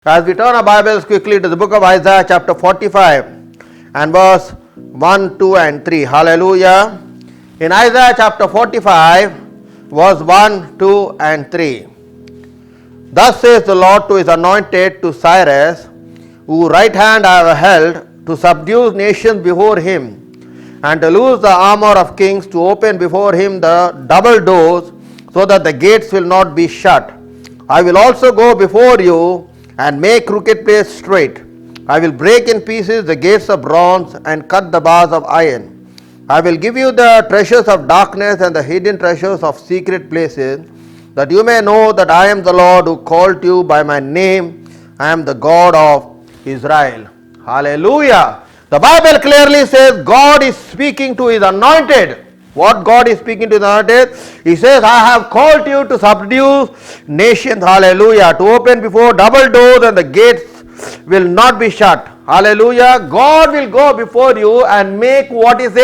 As we turn our Bibles quickly to the book of Isaiah chapter 45 and verse 1, 2 and 3. Hallelujah. In Isaiah chapter 45 verse 1, 2 and 3. Thus says the Lord to his anointed, to Cyrus, whose right hand I have held, to subdue nations before him, and to loose the armor of kings, to open before him the double doors, so that the gates will not be shut. I will also go before you and make crooked place straight. I will break in pieces the gates of bronze and cut the bars of iron. I will give you the treasures of darkness and the hidden treasures of secret places, that you may know that I am the Lord who called you by my name. I am the God of Israel. Hallelujah. The Bible clearly says God is speaking to his anointed. What God is speaking to the anointed? He says, I have called you to subdue nations. Hallelujah. To open before double doors and the gates will not be shut. Hallelujah. God will go before you and make what is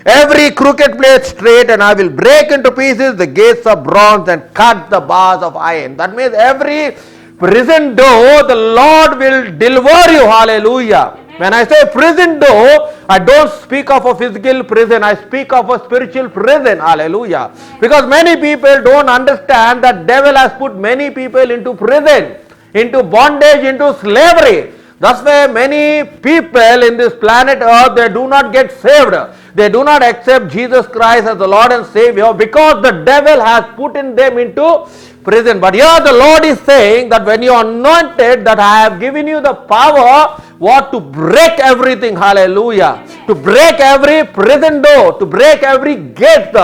every crooked place straight, and I will break into pieces the gates of bronze and cut the bars of iron. That means every prison door the Lord will deliver you. Hallelujah. When I say prison door, I don't speak of a physical prison, I speak of a spiritual prison. Hallelujah. Because many people don't understand that devil has put many people into prison, into bondage, into slavery. That's why many people in this planet earth, they do not get saved. They do not accept Jesus Christ as the Lord and Savior because the devil has put in them into prison. But here the Lord is saying that when you are anointed, that I have given you the power, what, to break everything. Hallelujah. To break every prison door, to break every gate.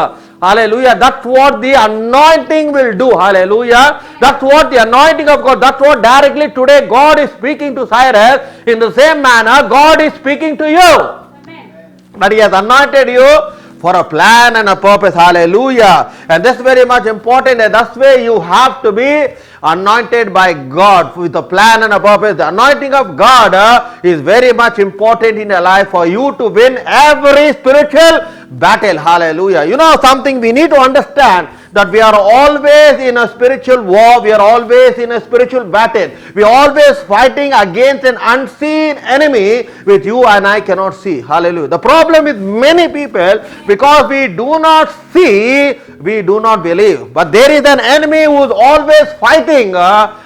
Hallelujah. That's what the anointing will do. Hallelujah. That's what the anointing of God, that's what directly today God is speaking to Cyrus. In the same manner, God is speaking to you. Amen. But he has anointed you for a plan and a purpose. Hallelujah. And this is very much important, and that's where you have to be anointed by God with a plan and a purpose. The anointing of God is very much important in your life for you to win every spiritual battle. Hallelujah. You know something, we need to understand that we are always in a spiritual war, we are always in a spiritual battle. We are always fighting against an unseen enemy which you and I cannot see. Hallelujah. The problem with many people, because we do not see, we do not believe. But there is an enemy who is always fighting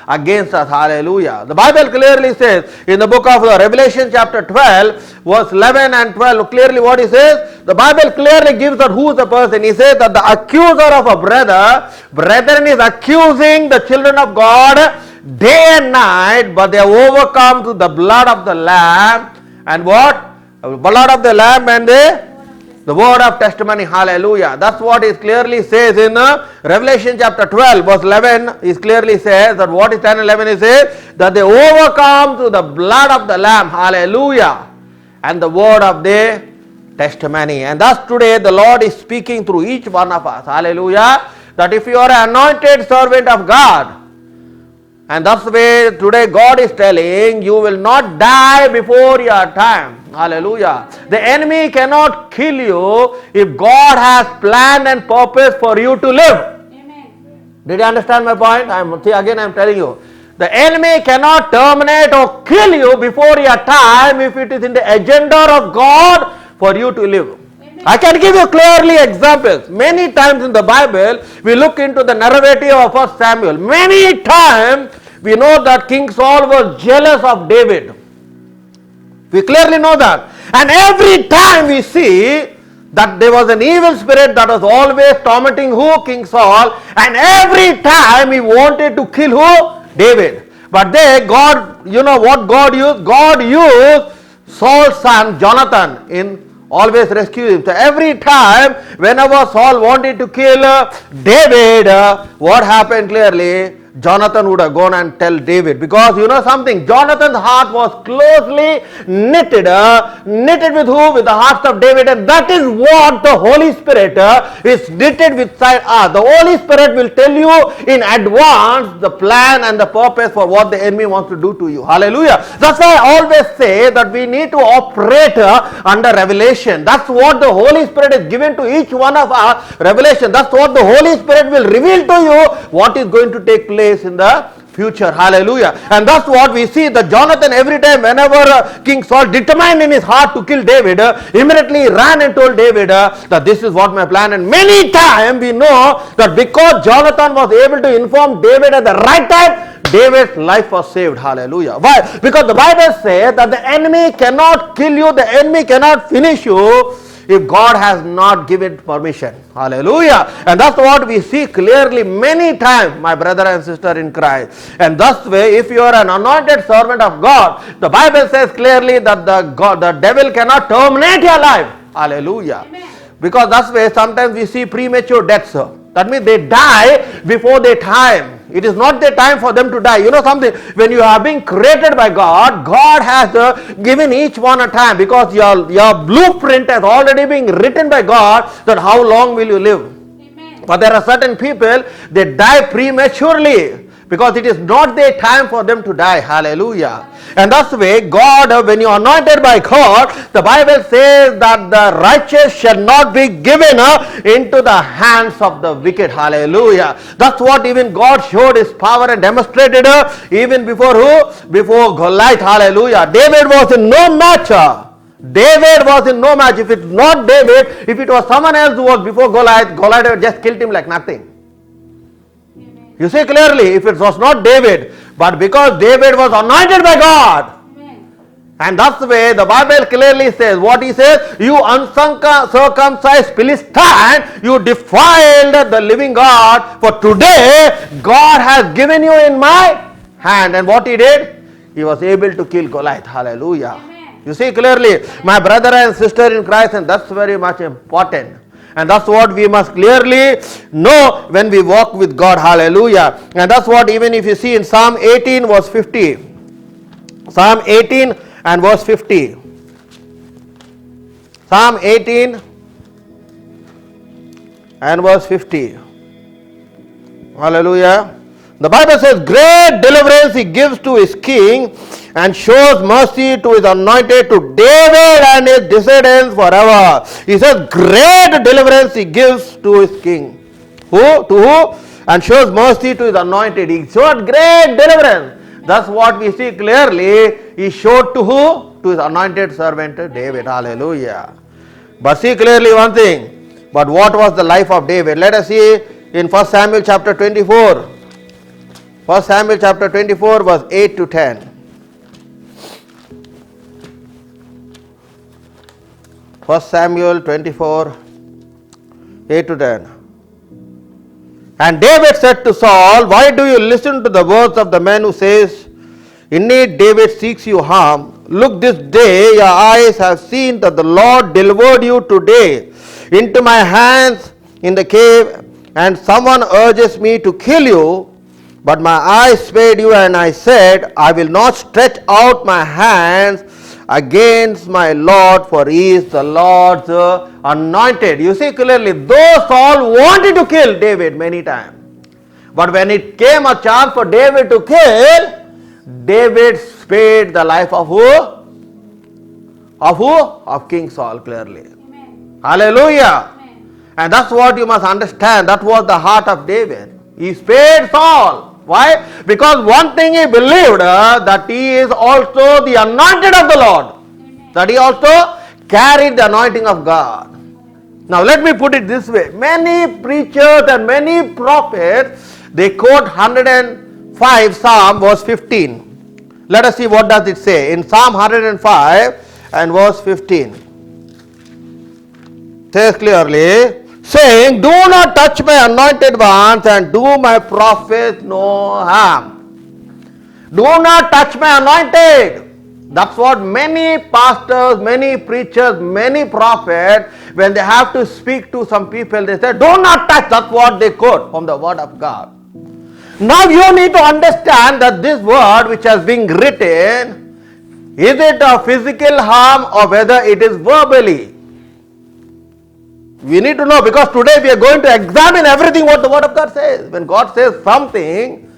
against us. Hallelujah. The Bible clearly says in the book of Revelation chapter 12 verse 11 and 12, clearly what he says, the Bible clearly gives that who is the person. He says that the accuser of a brethren is accusing the children of God day and night, but they are overcome through the blood of the Lamb and what? Blood of the Lamb and the word of testimony. Hallelujah. That's what it clearly says in Revelation chapter 12 verse 11. It clearly says that what is 10 and 11 is says that they overcome through the blood of the Lamb. Hallelujah. And the word of the testimony. And thus today the Lord is speaking through each one of us. Hallelujah. That if you are an anointed servant of God, and that's the way today God is telling, you will not die before your time. Hallelujah. The enemy cannot kill you if God has planned and purpose for you to live. Amen. Did you understand my point? I am telling you. The enemy cannot terminate or kill you before your time if it is in the agenda of God for you to live. Amen. I can give you clearly examples. Many times in the Bible, we look into the narrative of 1 Samuel. Many times, we know that King Saul was jealous of David. We clearly know that. And every time we see that there was an evil spirit that was always tormenting who? King Saul. And every time he wanted to kill who? David. But then God, you know what God used? God used Saul's son Jonathan in always rescue him. So every time whenever Saul wanted to kill David, what happened clearly? Jonathan would have gone and tell David, because you know something, Jonathan's heart was closely knitted with who? With the hearts of David, and that is what the Holy Spirit is knitted with us. The Holy Spirit will tell you in advance the plan and the purpose for what the enemy wants to do to you. Hallelujah. That's why I always say that we need to operate under revelation. That's what the Holy Spirit is given to each one of us, revelation. That's what the Holy Spirit will reveal to you what is going to take place in the future. Hallelujah. And that's what we see, that Jonathan, every time whenever King Saul determined in his heart to kill David, immediately he ran and told David that this is what my plan. And many times we know that because Jonathan was able to inform David at the right time, David's life was saved. Hallelujah. Why? Because the Bible says that the enemy cannot kill you, the enemy cannot finish you if God has not given permission. Hallelujah. And that's what we see clearly many times, my brother and sister in Christ. And thus way, if you are an anointed servant of God, the Bible says clearly that the devil cannot terminate your life. Hallelujah. Amen. Because that's way sometimes we see premature deaths. That means they die before their time. It is not the time for them to die. You know something, when you are being created by God, God has given each one a time, because your blueprint has already been written by God, that how long will you live. Amen. But there are certain people, they die prematurely because it is not their time for them to die. Hallelujah. And that's the way God, when you are anointed by God, the Bible says that the righteous shall not be given into the hands of the wicked. Hallelujah. That's what even God showed his power and demonstrated even before who? Before Goliath. Hallelujah. David was in no match. David was in no match. If it's not David, if it was someone else who was before Goliath, Goliath would just killed him like nothing. You see clearly, if it was not David, but because David was anointed by God. Amen. And that's the way the Bible clearly says, what he says, you uncircumcised Philistine, you defiled the living God, for today God has given you in my hand. And what he did? He was able to kill Goliath. Hallelujah. Amen. You see clearly, my brother and sister in Christ, and that's very much important. And that's what we must clearly know when we walk with God. Hallelujah. And that's what even if you see in Psalm 18 verse 50. Psalm 18 and verse 50. Psalm 18 and verse 50. Hallelujah. The Bible says, great deliverance he gives to his king, and shows mercy to his anointed, to David and his descendants forever. He says, great deliverance he gives to his king. Who? To who? And shows mercy to his anointed. He showed great deliverance. That's what we see clearly. He showed to who? To his anointed servant David. Hallelujah. But see clearly one thing. But what was the life of David? Let us see in 1 Samuel chapter 24. 1 Samuel chapter 24 verse 8 to 10. 1 Samuel 24, 8 to 10. And David said to Saul, why do you listen to the words of the man who says, indeed David seeks you harm? Look, this day your eyes have seen that the Lord delivered you today into my hands in the cave, and someone urges me to kill you. But my eyes spared you, and I said, I will not stretch out my hands against my Lord, for he is the Lord's anointed. You see clearly, though Saul wanted to kill David many times, but when it came a chance for David to kill, David spared the life of who? Of who? Of King Saul, clearly. Amen. Hallelujah. Amen. And that's what you must understand. That was the heart of David. He spared Saul. Why? Because one thing he believed, that he is also the anointed of the Lord. Amen. That he also carried the anointing of God. Now let me put it this way. Many preachers and many prophets, they quote 105 Psalm verse 15. Let us see what does it say. In Psalm 105 and verse 15. It says clearly, saying, do not touch my anointed ones and do my prophets no harm. Do not touch my anointed. That's what many pastors, many preachers, many prophets, when they have to speak to some people, they say, do not touch. That's what they quote from the word of God. Now you need to understand that this word which has been written, is it a physical harm or whether it is verbally? We need to know, because today we are going to examine everything what the word of God says. When God says something,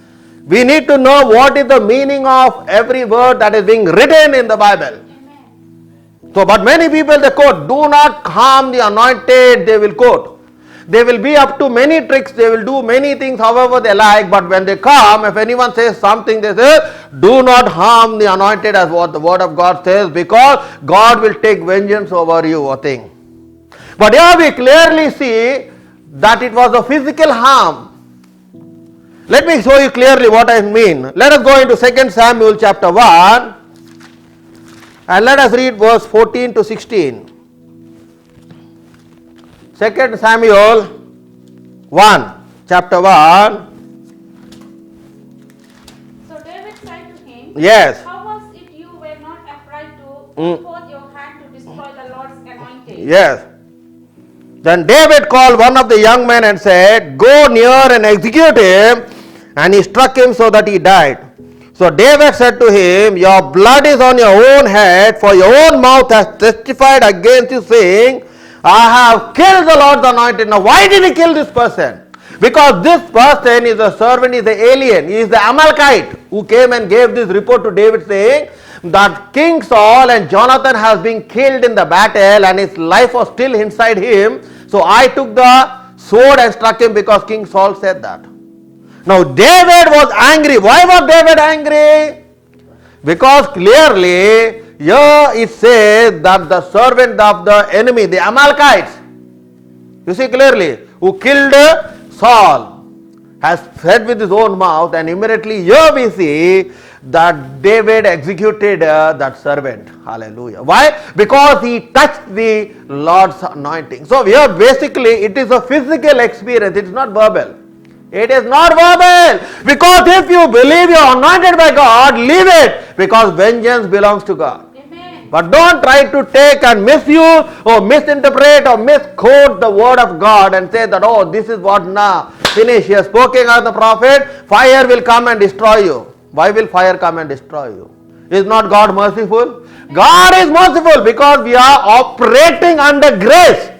we need to know what is the meaning of every word that is being written in the Bible. Amen. So, but many people they quote, do not harm the anointed, they will quote. They will be up to many tricks, they will do many things however they like, but when they come, if anyone says something, they say, do not harm the anointed, as what the word of God says, because God will take vengeance over you, a thing. But here we clearly see that it was a physical harm. Let me show you clearly what I mean. Let us go into 2 Samuel chapter 1 and let us read verse 14 to 16. 2 Samuel 1, chapter 1. So David said to him, Yes. how was it you were not afraid to put forth your hand to destroy the Lord's anointed? Yes. Then David called one of the young men and said, go near and execute him. And he struck him so that he died. So David said to him, your blood is on your own head, for your own mouth has testified against you, saying, I have killed the Lord's anointed. Now why did he kill this person? Because this person is a servant, is the alien, he is the Amalekite who came and gave this report to David saying that King Saul and Jonathan has been killed in the battle and his life was still inside him. So I took the sword and struck him because King Saul said that. Now David was angry. Why was David angry? Because clearly here it says that the servant of the enemy, the Amalekites, you see clearly, who killed Saul, has said with his own mouth, and immediately here we see that David executed that servant. Hallelujah. Why? Because he touched the Lord's anointing. So here basically it is a physical experience, it is not verbal. It is not verbal. Because if you believe you are anointed by God, leave it. Because vengeance belongs to God. Amen. But don't try to take and misuse or misinterpret or misquote the word of God and say that, oh, this is what now. Finish. He has spoken as the prophet. Fire will come and destroy you. Why will fire come and destroy you? Is not God merciful? God is merciful because we are operating under grace.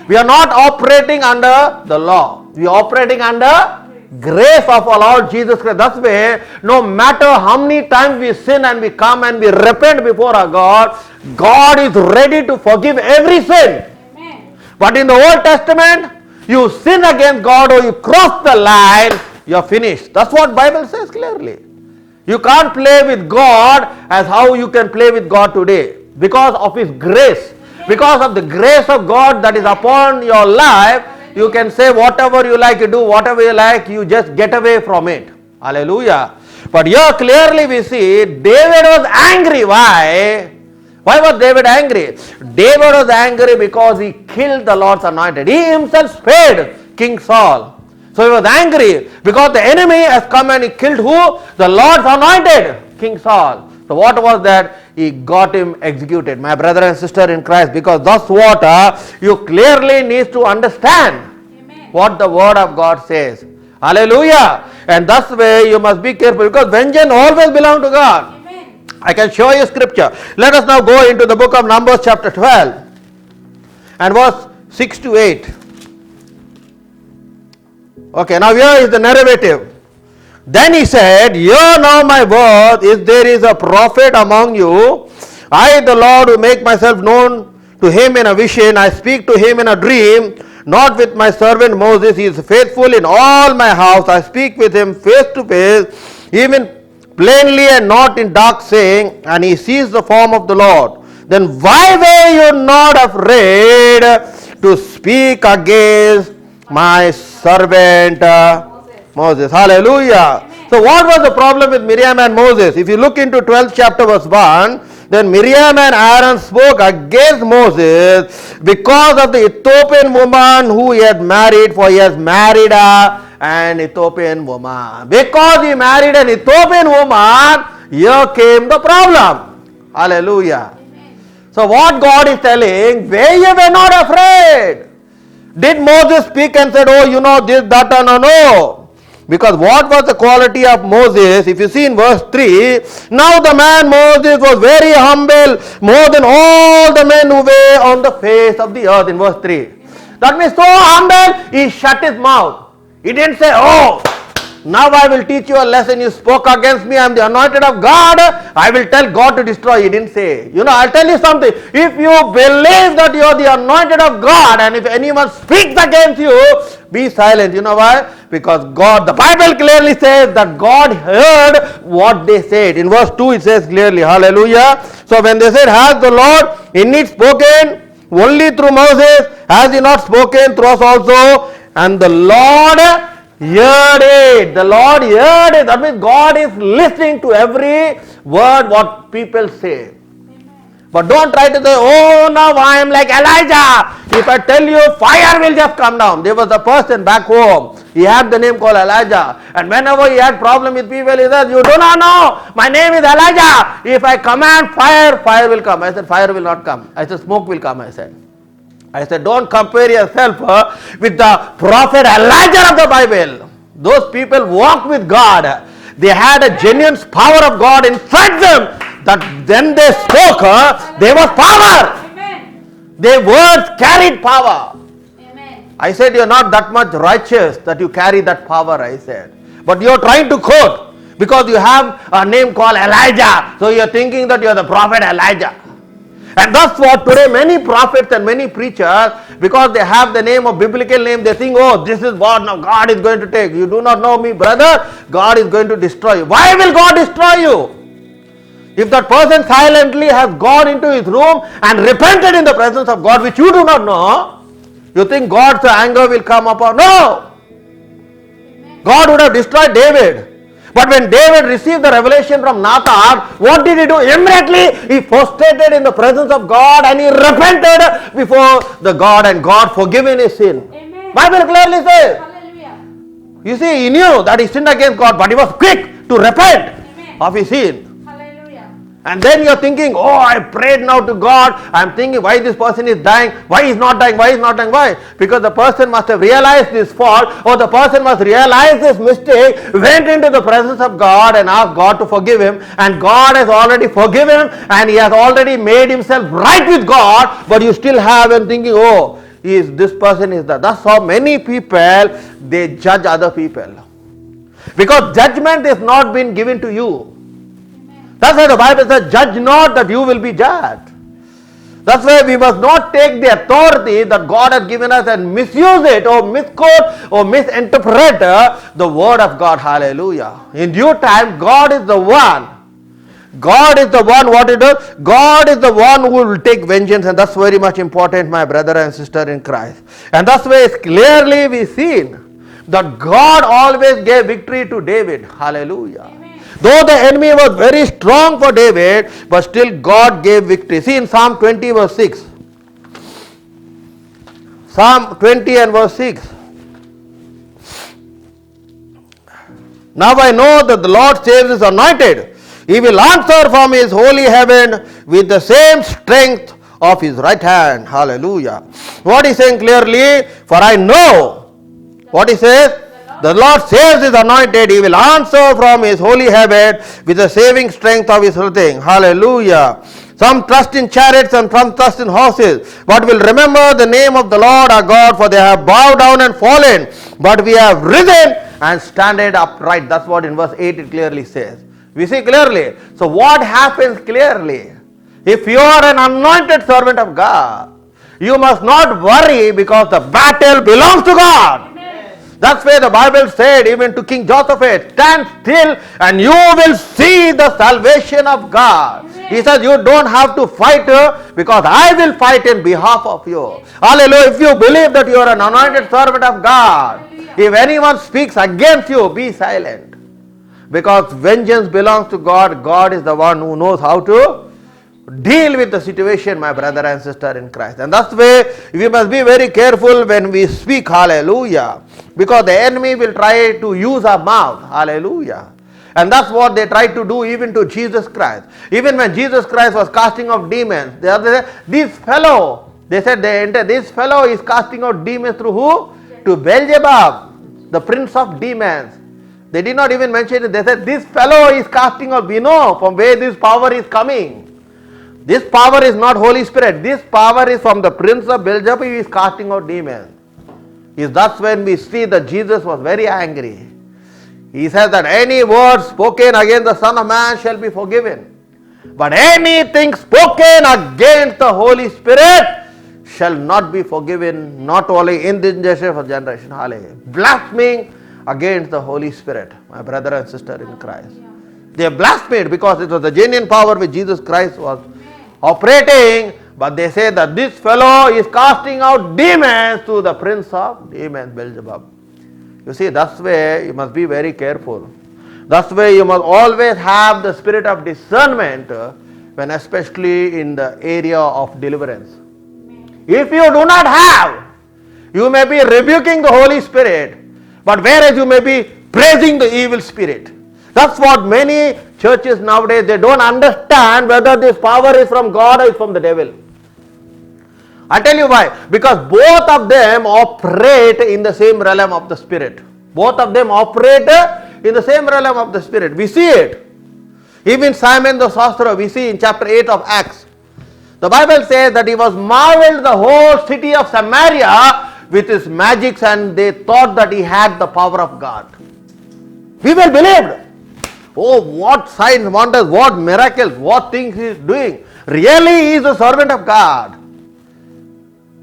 We are not operating under the law. We are operating under grace of our Lord Jesus Christ. That's why no matter how many times we sin and we come and we repent before our God, God is ready to forgive every sin. Amen. But in the Old Testament, you sin against God or you cross the line, you are finished. That's what Bible says clearly. You can't play with God as how you can play with God today because of His grace. Because of the grace of God that is upon your life, you can say whatever you like, you do whatever you like, you just get away from it. Hallelujah. But here clearly we see David was angry. Why? Why was David angry? David was angry because he killed the Lord's anointed. He himself spared King Saul. So he was angry because the enemy has come and he killed who? The Lord's anointed, King Saul. So what was that? He got him executed. My brother and sister in Christ, because that's what you clearly need to understand. Amen. What the word of God says. Hallelujah. And that's way you must be careful because vengeance always belongs to God. Amen. I can show you scripture. Let us now go into the book of Numbers chapter 12 and verse 6 to 8. Okay, now here is the narrative. Then he said, hear now my word, if there is a prophet among you, I the Lord will make myself known to him in a vision, I speak to him in a dream, not with my servant Moses, he is faithful in all my house, I speak with him face to face, even plainly and not in dark saying, and he sees the form of the Lord. Then why were you not afraid to speak against my servant Moses? Hallelujah. Amen. So what was the problem with Miriam and Moses? If you look into 12th chapter verse 1, then Miriam and Aaron spoke against Moses because of the Ethiopian woman who he had married, for he has married an Ethiopian woman. Because he married an Ethiopian woman, here came the problem. Hallelujah. Amen. So what God is telling, where you were not afraid. Did Moses speak and said, oh, you know this, that, and no. Because what was the quality of Moses? If you see in verse 3, now the man Moses was very humble, more than all the men who were on the face of the earth, in verse 3. That means so humble, he shut his mouth. He didn't say, oh, Now I will teach you a lesson. You spoke against me. I am the anointed of God. I will tell God to destroy. He didn't say. I'll tell you something. If you believe that you are the anointed of God, and if anyone speaks against you, be silent. You know why? Because God, the Bible clearly says that God heard what they said. In verse 2 it says clearly, hallelujah. So when they said, has the Lord indeed spoken only through Moses? Has he not spoken through us also? And the Lord heard it. The Lord heard it. That means God is listening to every word what people say. But don't try to say, oh, now I am like Elijah. If I tell you, fire will just come down. There was a person back home. He had the name called Elijah. And whenever he had problem with people, he said, you do not know. My name is Elijah. If I command fire, fire will come. I said, fire will not come. I said, smoke will come. I said, don't compare yourself with the prophet Elijah of the Bible. Those people walked with God. They had a genuine power of God inside them. That when they spoke, there was power. Amen. Their words carried power. Amen. I said, you're not that much righteous that you carry that power, I said. But you're trying to quote because you have a name called Elijah. So you're thinking that you're the prophet Elijah. And that's what today many prophets and many preachers, because they have the name of biblical name, they think, oh, this is what now God is going to take. You do not know me, brother. God is going to destroy you. Why will God destroy you? If that person silently has gone into his room and repented in the presence of God, which you do not know, you think God's anger will come upon? No! God would have destroyed David. But when David received the revelation from Nathan, what did he do? Immediately he prostrated in the presence of God and he repented before the God, and God forgave his sin. Amen. Bible clearly says. Hallelujah. You see, he knew that he sinned against God, but he was quick to repent Amen. of his sin. Hallelujah. And then you're thinking, oh, I prayed now to God. I'm thinking, why this person is dying? Why he's not dying? Why he's not dying? Why? Because the person must have realized this fault, or the person must realize this mistake, went into the presence of God and asked God to forgive him. And God has already forgiven him and he has already made himself right with God. But you still have him thinking, oh, this person is that. That's how many people, they judge other people. Because judgment is not been given to you. That's why the Bible says, judge not that you will be judged. That's why we must not take the authority that God has given us and misuse it or misquote or misinterpret the word of God. Hallelujah. In due time, God is the one. God is the one, what he does? God is the one who will take vengeance, and that's very much important, my brother and sister in Christ. And that's why clearly we see that God always gave victory to David. Hallelujah. Amen. Though the enemy was very strong for David, but still God gave victory. See in Psalm 20 verse 6. Psalm 20 and verse 6. Now I know that the Lord saves his anointed. He will answer from his holy heaven with the same strength of his right hand. Hallelujah. What he is saying clearly, for I know, what he says, the Lord saves his anointed. He will answer from his holy heaven with the saving strength of his thing. Hallelujah. Some trust in chariots and some trust in horses, but will remember the name of the Lord our God, for they have bowed down and fallen, but we have risen and standed upright. That's what in verse 8 it clearly says. We see clearly. So what happens clearly? If you are an anointed servant of God, you must not worry because the battle belongs to God. That's why the Bible said even to King Jehoshaphat, stand still and you will see the salvation of God. Amen. He says you don't have to fight because I will fight in behalf of you. Hallelujah. If you believe that you are an anointed servant of God, if anyone speaks against you, be silent. Because vengeance belongs to God. God is the one who knows how to deal with the situation, my brother and sister in Christ. And that's why we must be very careful when we speak. Hallelujah. Because the enemy will try to use our mouth. Hallelujah. And that's what they tried to do even to Jesus Christ. Even when Jesus Christ was casting out demons, this fellow is casting out demons through who? To Beelzebub, the prince of demons. They did not even mention it. They said, this fellow is casting out. We know from where this power is coming. This power is not Holy Spirit. This power is from the prince of Beelzebub. He is casting out demons. That's when we see that Jesus was very angry. He says that any word spoken against the Son of Man shall be forgiven. But anything spoken against the Holy Spirit shall not be forgiven, not only in this generation, hallelujah. Blaspheming against the Holy Spirit, my brother and sister in Christ. They blasphemed because it was the genuine power which Jesus Christ was operating, but they say that this fellow is casting out demons through the prince of demons, Beelzebub. You see, that's why you must be very careful. That's why you must always have the spirit of discernment when especially in the area of deliverance. If you do not have, you may be rebuking the Holy Spirit, but whereas you may be praising the evil spirit. That's what many churches nowadays, they don't understand whether this power is from God or is from the devil. I'll tell you why. Because both of them operate in the same realm of the spirit. Both of them operate in the same realm of the spirit. We see it. Even Simon the sorcerer, we see in chapter 8 of Acts. The Bible says that he was marveled the whole city of Samaria with his magics, and they thought that he had the power of God. People believed. Oh, what signs, wonders, what miracles, what things he is doing. Really, he is a servant of God.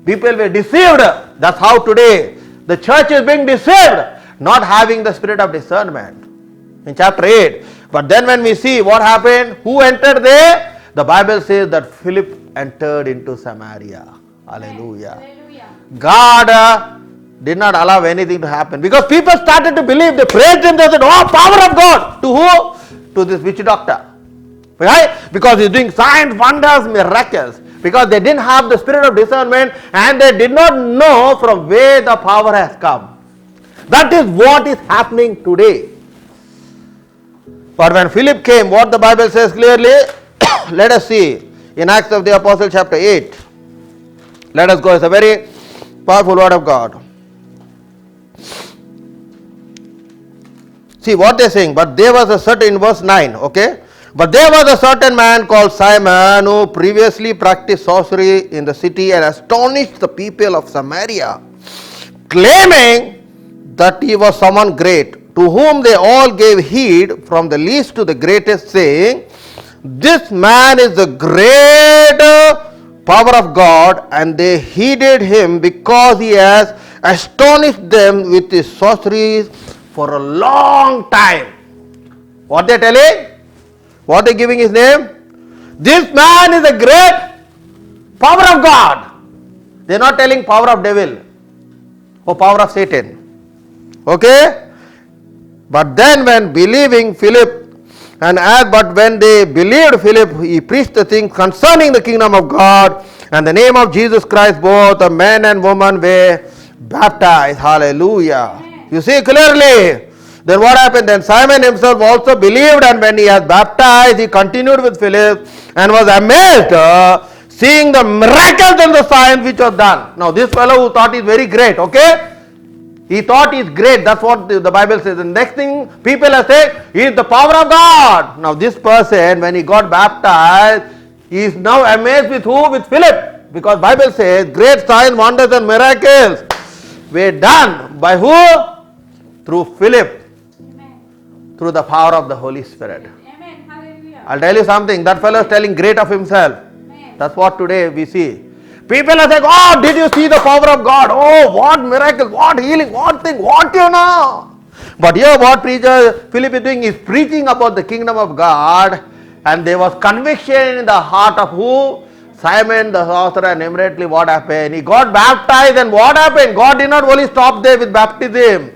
People were deceived. That's how today the church is being deceived, not having the spirit of discernment. In chapter 8. But then when we see what happened, who entered there? The Bible says that Philip entered into Samaria. Hallelujah. Hallelujah. God did not allow anything to happen because people started to believe. They praised him. They said, oh, power of God. To who? To this witch doctor. Right? Because he's doing signs, wonders, miracles. Because they didn't have the spirit of discernment and they did not know from where the power has come. That is what is happening today. But when Philip came, what the Bible says clearly, let us see in Acts of the Apostle chapter 8. Let us go. It's a very powerful word of God. See what they're saying. But there was a certain, in verse 9, okay. But there was a certain man called Simon who previously practiced sorcery in the city and astonished the people of Samaria, claiming that he was someone great, to whom they all gave heed from the least to the greatest, saying, this man is the great power of God, and they heeded him because he has astonished them with his sorceries for a long time. What they are telling? What they are giving his name? This man is a great power of God. They are not telling power of devil or power of Satan. Okay? But then when believing Philip, but when they believed Philip, he preached the things concerning the kingdom of God, and the name of Jesus Christ, both the men and women were baptized. Hallelujah. You see clearly. Then what happened? Then Simon himself also believed, and when he was baptized, he continued with Philip and was amazed seeing the miracles and the signs which were done. Now this fellow who thought he's very great, okay? He thought he's great. That's what the Bible says. The next thing people are saying, he is the power of God. Now this person, when he got baptized, he is now amazed with who? With Philip. Because Bible says, great signs, wonders and miracles were done by who? Through Philip. Amen. Through the power of the Holy Spirit. Amen. Hallelujah. I'll tell you something. That fellow is telling great of himself. Amen. That's what today we see. People are saying, oh, did you see the power of God? Oh, what miracle, what healing, what thing, what you know. But here what preacher Philip is doing is preaching about the kingdom of God, and there was conviction in the heart of who? Simon the sorcerer, and immediately what happened? He got baptized, and what happened? God did not only stop there with baptism.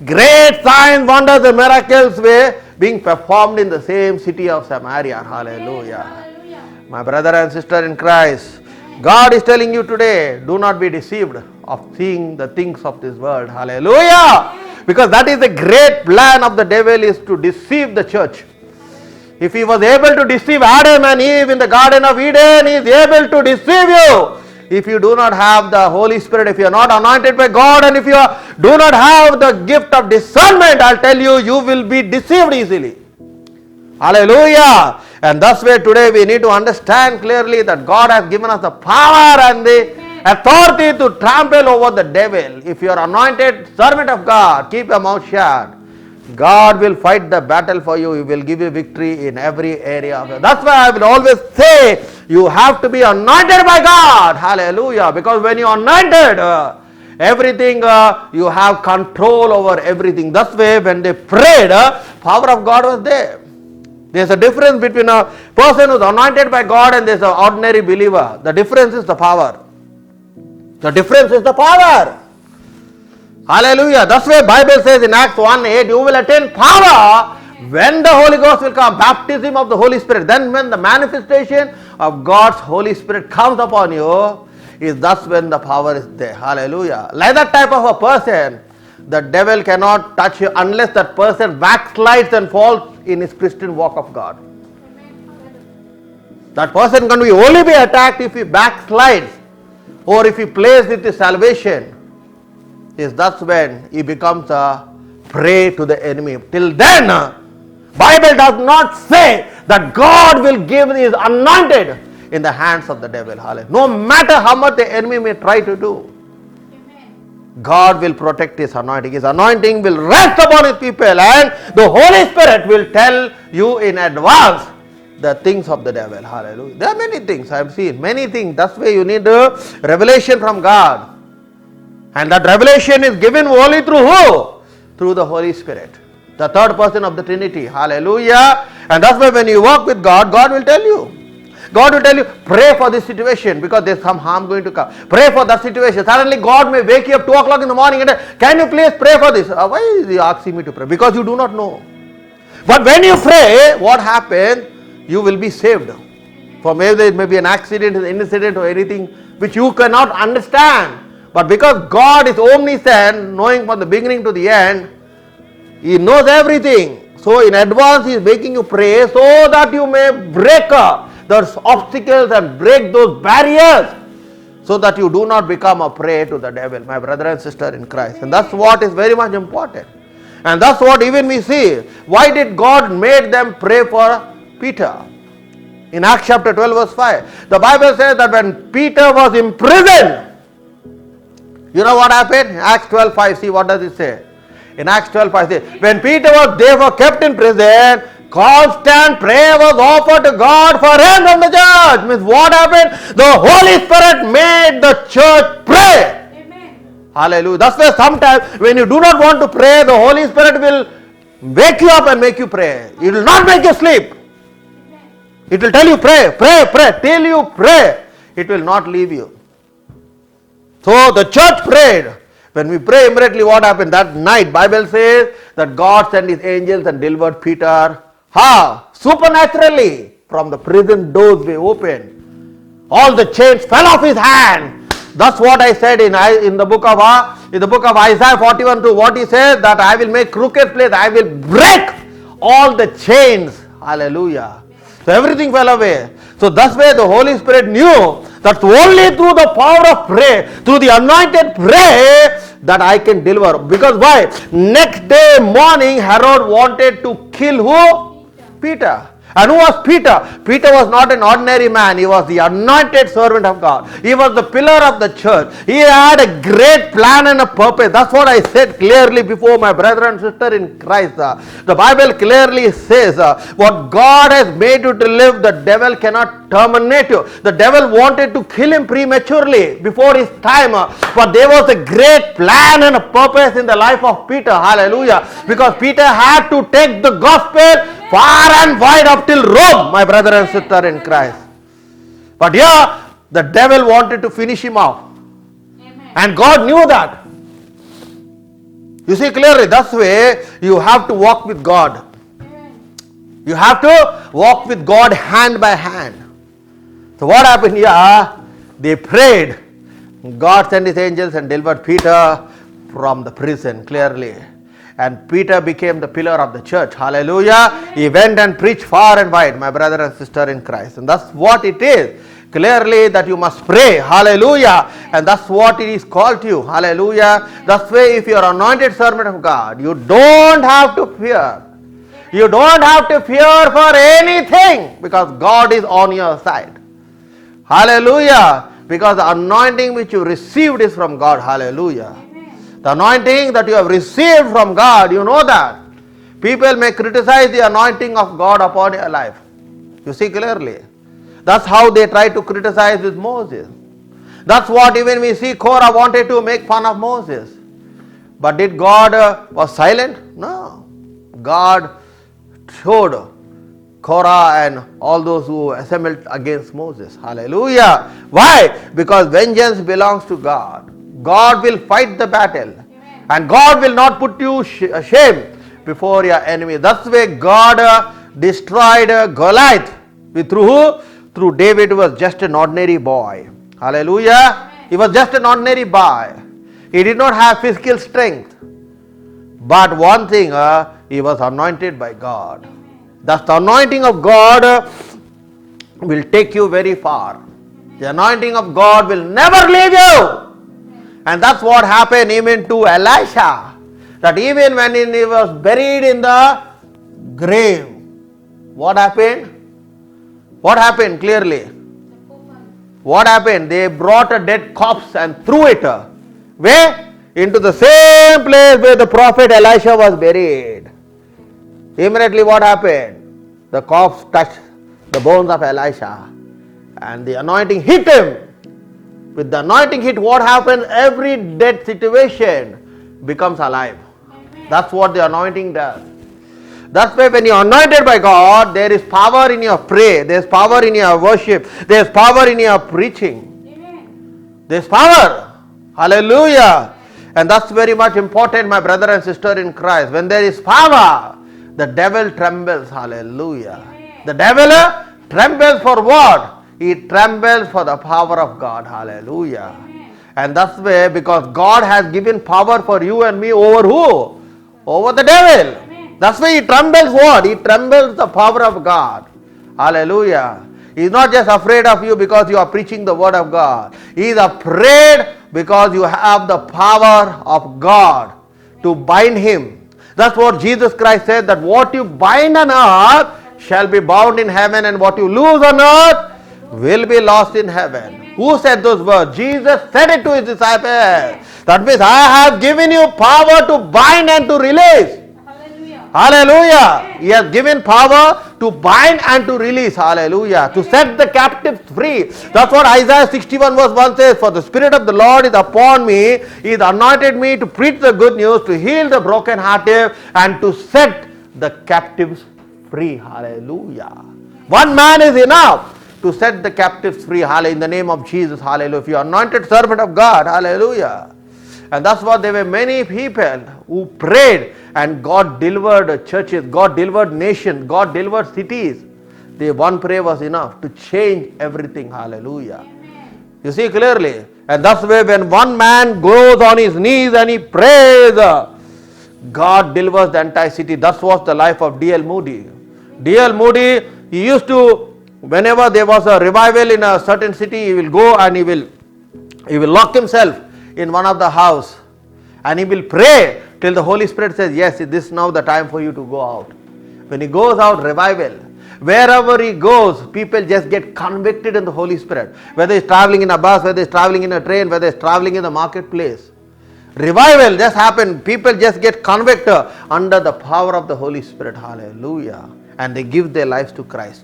Great signs, wonders and miracles were being performed in the same city of Samaria. Hallelujah. Hallelujah. My brother and sister in Christ, God is telling you today, do not be deceived of seeing the things of this world. Hallelujah. Because that is the great plan of the devil, is to deceive the church. If he was able to deceive Adam and Eve in the Garden of Eden, he is able to deceive you. If you do not have the Holy Spirit, if you are not anointed by God, and if you do not have the gift of discernment, I'll tell you, you will be deceived easily. Hallelujah. And thus way today we need to understand clearly that God has given us the power and the authority to trample over the devil. If you are anointed servant of God, keep your mouth shut. God will fight the battle for you. He will give you victory in every area of it. That's why I will always say you have to be anointed by God. Hallelujah. Because when you are anointed, everything you have control over everything. That's why when they prayed, power of God was there. There's a difference between a person who's anointed by God and there's an ordinary believer. The difference is the power. The difference is the power. Hallelujah. That's why Bible says in Acts 1:8, you will attain power when the Holy Ghost will come. Baptism of the Holy Spirit. Then when the manifestation of God's Holy Spirit comes upon you, is that's when the power is there. Hallelujah. Like that type of a person, the devil cannot touch you unless that person backslides and falls in his Christian walk of God. That person can only be attacked if he backslides or if he plays with his salvation. Is that's when he becomes a prey to the enemy. Till then, Bible does not say that God will give his anointed in the hands of the devil. Hallelujah. No matter how much the enemy may try to do, God will protect his anointing. His anointing will rest upon his people, and the Holy Spirit will tell you in advance the things of the devil. Hallelujah. There are many things I have seen, many things. That's why you need a revelation from God. And that revelation is given only through who? Through the Holy Spirit, the third person of the Trinity. Hallelujah. And that's why when you walk with God, God will tell you. God will tell you, pray for this situation because there's some harm going to come. Pray for that situation. Suddenly God may wake you up 2 o'clock in the morning and say, can you please pray for this? Why is he asking me to pray? Because you do not know. But when you pray, what happens? You will be saved. For maybe there may be an accident, an incident or anything which you cannot understand. But because God is omniscient, knowing from the beginning to the end, He knows everything. So in advance He is making you pray so that you may break those obstacles and break those barriers so that you do not become a prey to the devil, my brother and sister in Christ. And that's what is very much important. And that's what even we see. Why did God make them pray for Peter? In Acts chapter 12 verse 5, the Bible says that when Peter was in prison, you know what happened? Acts 12:5, see what does it say? In Acts 12:5, say, when Peter was therefore kept in prison, constant prayer was offered to God for him from the church. Means what happened? The Holy Spirit made the church pray. Amen. Hallelujah. That's why sometimes when you do not want to pray, the Holy Spirit will wake you up and make you pray. It will not make you sleep. It will tell you pray, pray, pray. Till you pray, it will not leave you. So the church prayed. When we pray immediately, what happened? That night, Bible says that God sent His angels and delivered Peter. How? Supernaturally. From the prison doors were opened. All the chains fell off his hand. That's what I said in the book of Isaiah 41:2. What he says, that I will make crooked place. I will break all the chains. Hallelujah. So everything fell away. So that's why the Holy Spirit knew that only through the power of prayer, through the anointed prayer, that I can deliver. Because why? Next day morning, Herod wanted to kill who? Peter. And who was Peter? Peter was not an ordinary man. He was the anointed servant of God. He was the pillar of the church. He had a great plan and a purpose. That's what I said clearly before, my brother and sister in Christ. The Bible clearly says, what God has made you to live, the devil cannot terminate you. The devil wanted to kill him prematurely before his time. But there was a great plan and a purpose in the life of Peter. Hallelujah. Because Peter had to take the gospel far and wide up till Rome, my brother and sister in Christ. But here, the devil wanted to finish him off. Amen. And God knew that. You see clearly, that's way you have to walk with God. Amen. You have to walk with God hand by hand. So what happened here? They prayed. God sent His angels and delivered Peter from the prison clearly. And Peter became the pillar of the church. Hallelujah. He went and preached far and wide, my brother and sister in Christ. And that's what it is. Clearly that you must pray. Hallelujah. And that's what it is called to you. Hallelujah. That's why if you are anointed servant of God, you don't have to fear. You don't have to fear for anything because God is on your side. Hallelujah. Because the anointing which you received is from God. Hallelujah. The anointing that you have received from God, you know that. People may criticize the anointing of God upon your life. You see clearly. That's how they try to criticize with Moses. That's what even we see Korah wanted to make fun of Moses. But did God was silent? No. God showed Korah and all those who assembled against Moses. Hallelujah. Why? Because vengeance belongs to God. God will fight the battle. Amen. And God will not put you shame before your enemy. That's why God destroyed Goliath. Through who? Through David, who was just an ordinary boy. Hallelujah. Amen. He was just an ordinary boy. He did not have physical strength. But one thing, he was anointed by God. Amen. Thus the anointing of God will take you very far. The anointing of God will never leave you. And that's what happened even to Elisha. That even when he was buried in the grave, what happened? What happened clearly? What happened? They brought a dead corpse and threw it. Where? Into the same place where the prophet Elisha was buried. Immediately what happened? The corpse touched the bones of Elisha and the anointing hit him. With the anointing hit, what happens? Every dead situation becomes alive. Amen. That's what the anointing does. That's why when you are anointed by God, there is power in your prayer, there is power in your worship, there is power in your preaching. Amen. There is power. Hallelujah. And that's very much important, my brother and sister in Christ. When there is power, the devil trembles. Hallelujah. Amen. The devil trembles for what? He trembles for the power of God. Hallelujah. Amen. And that's why, because God has given power for you and me over who? Over the devil. Amen. That's why he trembles what? He trembles the power of God. Hallelujah. He is not just afraid of you because you are preaching the word of God. He is afraid because you have the power of God to bind him. That's what Jesus Christ said, that what you bind on earth shall be bound in heaven, and what you loose on earth will be lost in heaven. Amen. Who said those words? Jesus said it to his disciples. That means I have given you power to bind and to release. Hallelujah. Hallelujah. He has given power to bind and to release. Hallelujah. To set the captives free. That's what Isaiah 61 verse 1 says. For the Spirit of the Lord is upon me. He has anointed me to preach the good news, to heal the brokenhearted, and to set the captives free. Hallelujah. One man is enough to set the captives free. Hallelujah. In the name of Jesus. Hallelujah. If you are anointed servant of God. Hallelujah. And that's what there were many people who prayed, and God delivered churches, God delivered nations, God delivered cities. The one prayer was enough to change everything. Hallelujah. Amen. You see clearly. And that's why when one man goes on his knees and he prays, God delivers the entire city. That was the life of D.L. Moody. D.L. Moody, he used to, whenever there was a revival in a certain city, he will go and he will lock himself in one of the house, and he will pray till the Holy Spirit says, yes, this is now the time for you to go out. When he goes out, revival. Wherever he goes, people just get convicted in the Holy Spirit. Whether he's traveling in a bus, whether he's traveling in a train, whether he's traveling in the marketplace. Revival just happens. People just get convicted under the power of the Holy Spirit. Hallelujah. And they give their lives to Christ.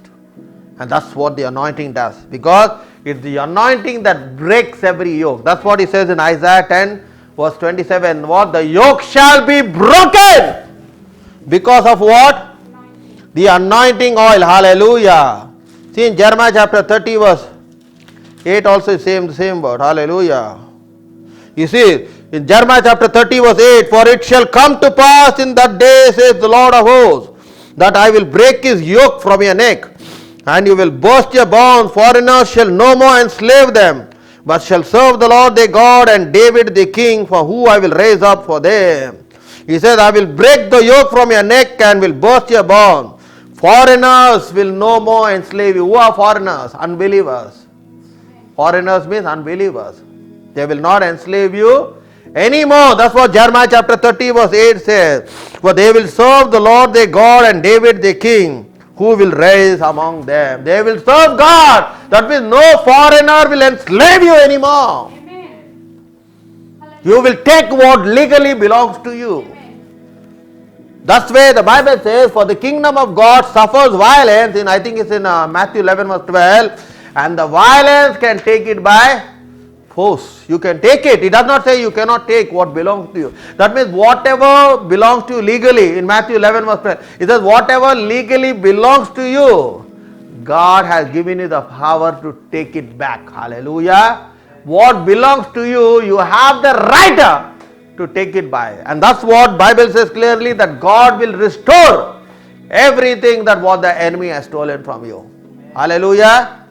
And that's what the anointing does. Because it's the anointing that breaks every yoke. That's what he says in Isaiah 10 verse 27. What? The yoke shall be broken. Because of what? The anointing oil. Hallelujah. See in Jeremiah chapter 30 verse 8 also the same word. Hallelujah. You see in Jeremiah chapter 30 verse 8. For it shall come to pass in that day, says the Lord of hosts, that I will break his yoke from your neck, and you will burst your bonds. Foreigners shall no more enslave them, but shall serve the Lord their God and David the king, for who I will raise up for them. He says, I will break the yoke from your neck and will burst your bonds. Foreigners will no more enslave you. Who are foreigners? Unbelievers. Foreigners means unbelievers. They will not enslave you anymore. That's what Jeremiah chapter 30 verse 8 says. For they will serve the Lord their God and David the king, who will raise among them. They will serve God. That means no foreigner will enslave you anymore. Amen. You will take what legally belongs to you. Amen. Thus way the Bible says, for the kingdom of God suffers violence, I think it's in Matthew 11 verse 12, and the violence can take it by force. You can take it. It does not say you cannot take what belongs to you. That means whatever belongs to you legally, in Matthew 11 verse 12, it says whatever legally belongs to you, God has given you the power to take it back. Hallelujah. What belongs to you, you have the right to take it by. And that's what Bible says clearly, that God will restore everything that what the enemy has stolen from you. Hallelujah.